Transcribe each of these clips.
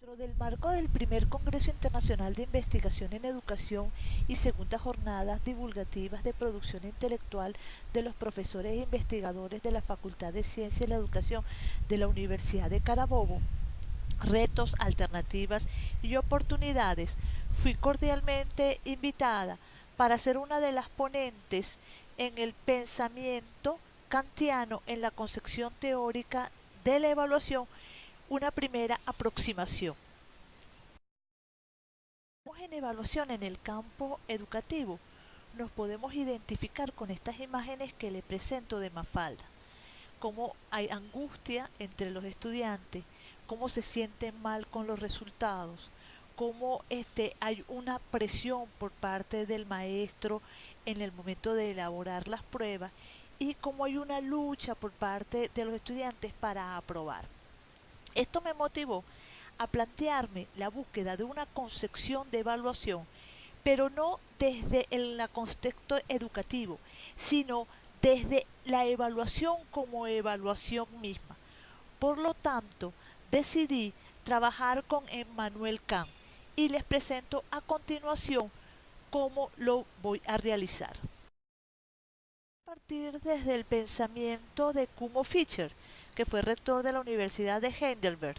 Dentro del marco del primer Congreso Internacional de Investigación en Educación y segunda jornadas divulgativas de producción intelectual de los profesores e investigadores de la Facultad de Ciencia y la Educación de la Universidad de Carabobo, retos, alternativas y oportunidades, fui cordialmente invitada para ser una de las ponentes en el pensamiento kantiano en la concepción teórica de la evaluación, una primera aproximación. En evaluación en el campo educativo, nos podemos identificar con estas imágenes que le presento de Mafalda, cómo hay angustia entre los estudiantes, cómo se sienten mal con los resultados, cómo hay una presión por parte del maestro en el momento de elaborar las pruebas y cómo hay una lucha por parte de los estudiantes para aprobar. Esto me motivó a plantearme la búsqueda de una concepción de evaluación, pero no desde el contexto educativo, sino desde la evaluación como evaluación misma. Por lo tanto, decidí trabajar con Emmanuel Kant y les presento a continuación cómo lo voy a realizar. A partir desde el pensamiento de Kumo Fischer, que fue rector de la Universidad de Heidelberg,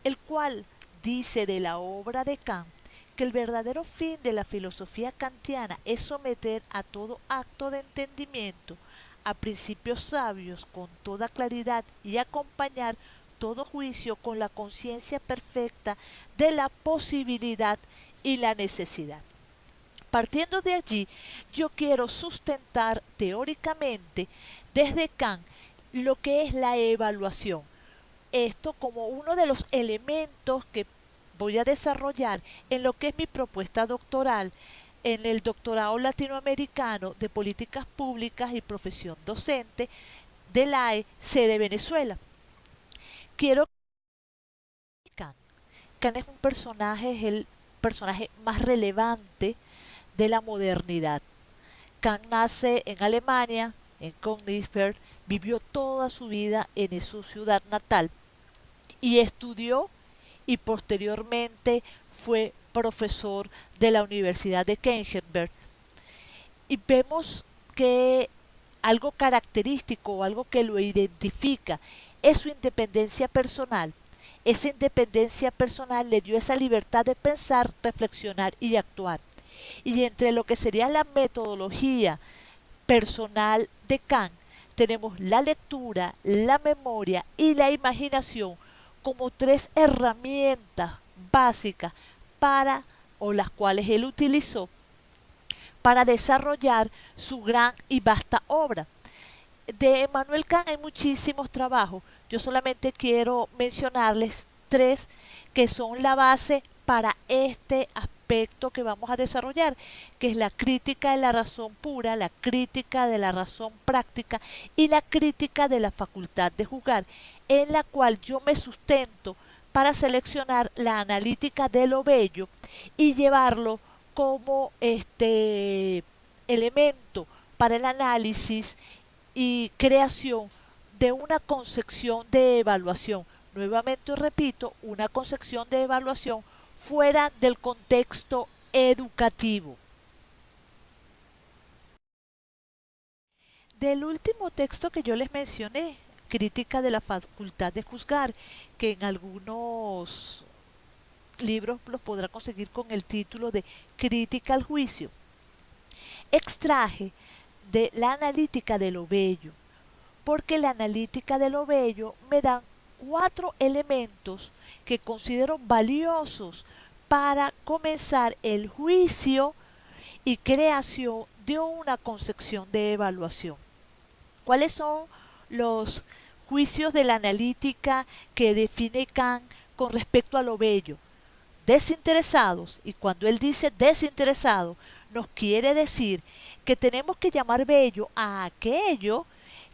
el cual dice de la obra de Kant que el verdadero fin de la filosofía kantiana es someter a todo acto de entendimiento a principios sabios con toda claridad y acompañar todo juicio con la conciencia perfecta de la posibilidad y la necesidad. Partiendo de allí, yo quiero sustentar teóricamente desde Kant lo que es la evaluación, esto como uno de los elementos que voy a desarrollar en lo que es mi propuesta doctoral en el doctorado latinoamericano de políticas públicas y profesión docente de la AE de Venezuela. Quiero Kant. Kant es un personaje, es el personaje más relevante de la modernidad. Kant nace en Alemania, en Königsberg, vivió toda su vida en su ciudad natal y estudió y posteriormente fue profesor de la Universidad de Königsberg. Y vemos que algo característico o algo que lo identifica es su independencia personal. Esa independencia personal le dio esa libertad de pensar, reflexionar y actuar. Y entre lo que sería la metodología personal de Kant, tenemos la lectura, la memoria y la imaginación como tres herramientas básicas para o las cuales él utilizó para desarrollar su gran y vasta obra. De Emmanuel Kant hay muchísimos trabajos. Yo solamente quiero mencionarles tres que son la base para este aspecto que vamos a desarrollar, que es la crítica de la razón pura, la crítica de la razón práctica y la crítica de la facultad de juzgar, en la cual yo me sustento para seleccionar la analítica de lo bello y llevarlo como elemento para el análisis y creación de una concepción de evaluación. Nuevamente repito, una concepción de evaluación fuera del contexto educativo. Del último texto que yo les mencioné, Crítica de la facultad de juzgar, que en algunos libros los podrá conseguir con el título de Crítica al juicio, extraje de la analítica de lo bello, porque la analítica de lo bello me dan cuatro elementos que considero valiosos para comenzar el juicio y creación de una concepción de evaluación. ¿Cuáles son los juicios de la analítica que define Kant con respecto a lo bello? Desinteresados, y cuando él dice desinteresado, nos quiere decir que tenemos que llamar bello a aquello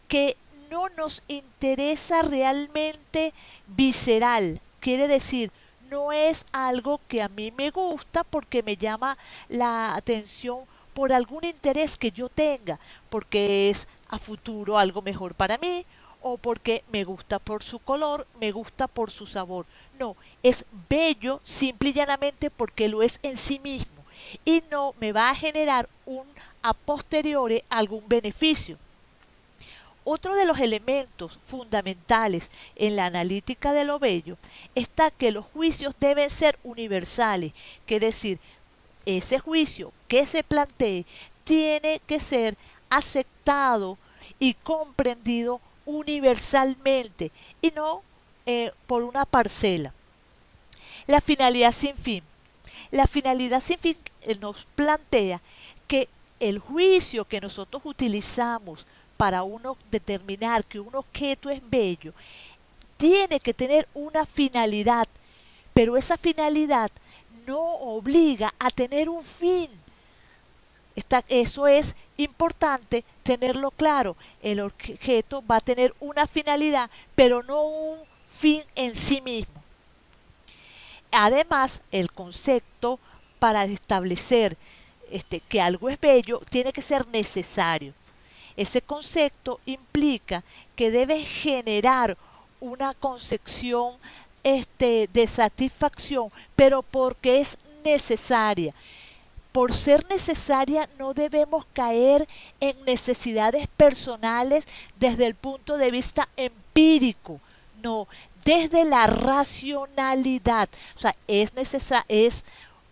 que no nos interesa realmente visceral. Quiere decir, no es algo que a mí me gusta porque me llama la atención por algún interés que yo tenga, porque es a futuro algo mejor para mí o porque me gusta por su color, me gusta por su sabor. No, es bello simple y llanamente porque lo es en sí mismo y no me va a generar a posteriori algún beneficio. Otro de los elementos fundamentales en la analítica de lo bello está que los juicios deben ser universales, que decir, ese juicio que se plantee tiene que ser aceptado y comprendido universalmente y no por una parcela. La finalidad sin fin. La finalidad sin fin nos plantea que el juicio que nosotros utilizamos para uno determinar que un objeto es bello tiene que tener una finalidad, pero esa finalidad no obliga a tener un fin. Eso es importante tenerlo claro. El objeto va a tener una finalidad, pero no un fin en sí mismo. Además, el concepto para establecer que algo es bello tiene que ser necesario. Ese concepto implica que debe generar una concepción de satisfacción, pero porque es necesaria. Por ser necesaria no debemos caer en necesidades personales desde el punto de vista empírico, no, desde la racionalidad. O sea, es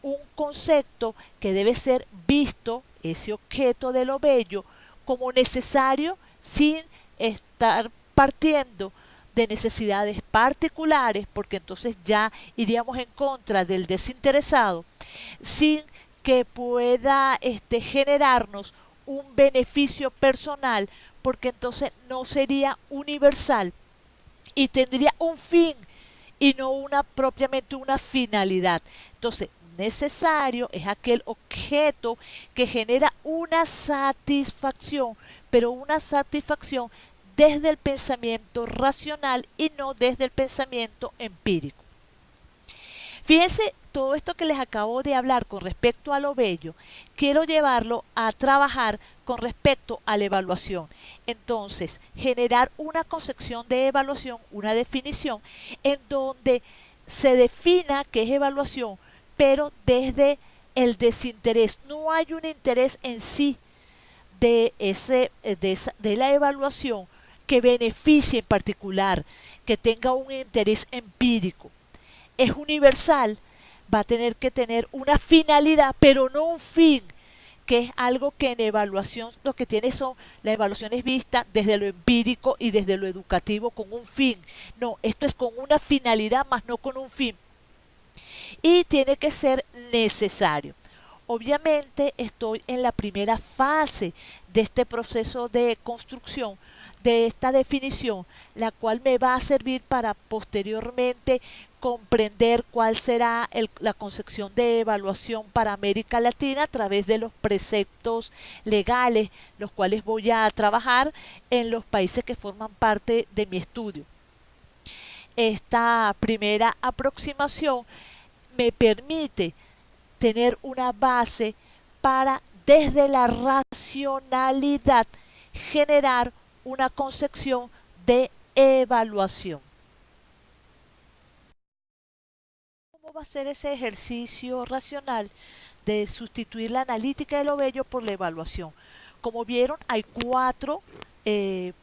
un concepto que debe ser visto, ese objeto de lo bello, como necesario sin estar partiendo de necesidades particulares, porque entonces ya iríamos en contra del desinteresado, sin que pueda generarnos un beneficio personal, porque entonces no sería universal y tendría un fin y no propiamente una finalidad. Entonces, necesario es aquel objeto que genera una satisfacción, pero una satisfacción desde el pensamiento racional y no desde el pensamiento empírico. Fíjense, todo esto que les acabo de hablar con respecto a lo bello, quiero llevarlo a trabajar con respecto a la evaluación. Entonces, generar una concepción de evaluación, una definición, en donde se defina qué es evaluación, pero desde el desinterés. No hay un interés en sí de la evaluación que beneficie en particular, que tenga un interés empírico. Es universal, va a tener que tener una finalidad, pero no un fin, que es algo que en evaluación lo que tiene son, la evaluación es vista desde lo empírico y desde lo educativo con un fin. No, esto es con una finalidad más no con un fin. Y tiene que ser necesario. Obviamente estoy en la primera fase de este proceso de construcción de esta definición, la cual me va a servir para posteriormente comprender cuál será la concepción de evaluación para América Latina a través de los preceptos legales, los cuales voy a trabajar en los países que forman parte de mi estudio. Esta primera aproximación me permite tener una base para desde la racionalidad generar una concepción de evaluación. ¿Cómo va a ser ese ejercicio racional de sustituir la analítica de lo bello por la evaluación? Como vieron, hay 4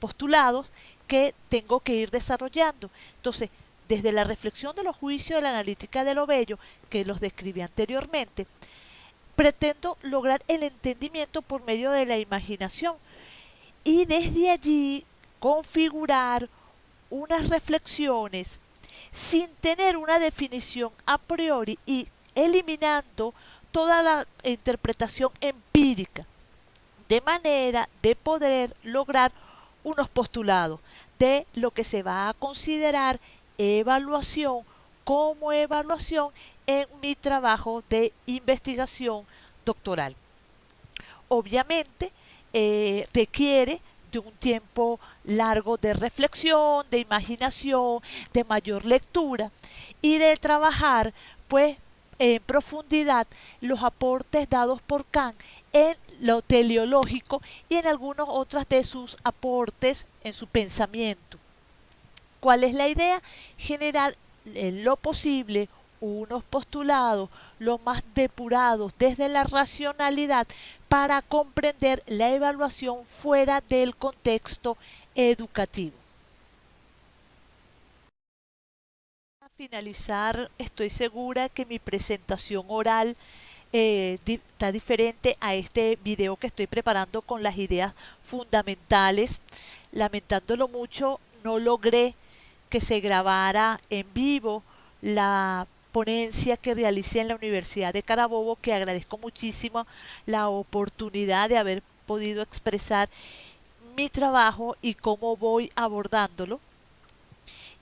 postulados que tengo que ir desarrollando. Entonces, desde la reflexión de los juicios de la analítica de lo bello, que los describí anteriormente, pretendo lograr el entendimiento por medio de la imaginación y desde allí configurar unas reflexiones sin tener una definición a priori y eliminando toda la interpretación empírica, de manera de poder lograr unos postulados de lo que se va a considerar evaluación como evaluación en mi trabajo de investigación doctoral. Obviamente requiere de un tiempo largo de reflexión, de imaginación, de mayor lectura y de trabajar pues en profundidad los aportes dados por Kant en lo teleológico y en algunos otros de sus aportes en su pensamiento. ¿Cuál es la idea? Generar en lo posible unos postulados lo más depurados desde la racionalidad para comprender la evaluación fuera del contexto educativo. Para finalizar, estoy segura que mi presentación oral está diferente a este video que estoy preparando con las ideas fundamentales. Lamentándolo mucho, no logré que se grabara en vivo la ponencia que realicé en la Universidad de Carabobo, que agradezco muchísimo la oportunidad de haber podido expresar mi trabajo y cómo voy abordándolo.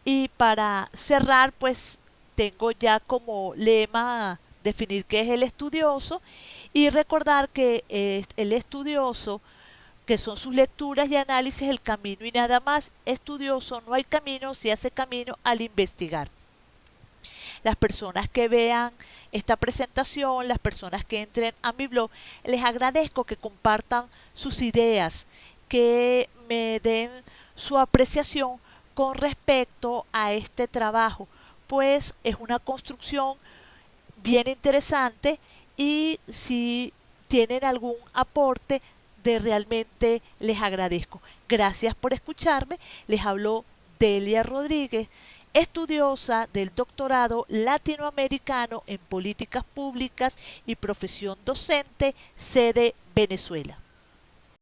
Y para cerrar, pues tengo ya como lema definir qué es el estudioso y recordar que el estudioso, que son sus lecturas y análisis, el camino y nada más. Estudioso no hay camino, se hace camino al investigar. Las personas que vean esta presentación, las personas que entren a mi blog, les agradezco que compartan sus ideas, que me den su apreciación con respecto a este trabajo, pues es una construcción bien interesante y si tienen algún aporte, de realmente les agradezco. Gracias por escucharme. Les habló Delia Rodríguez, estudiosa del doctorado latinoamericano en políticas públicas y profesión docente, sede Venezuela.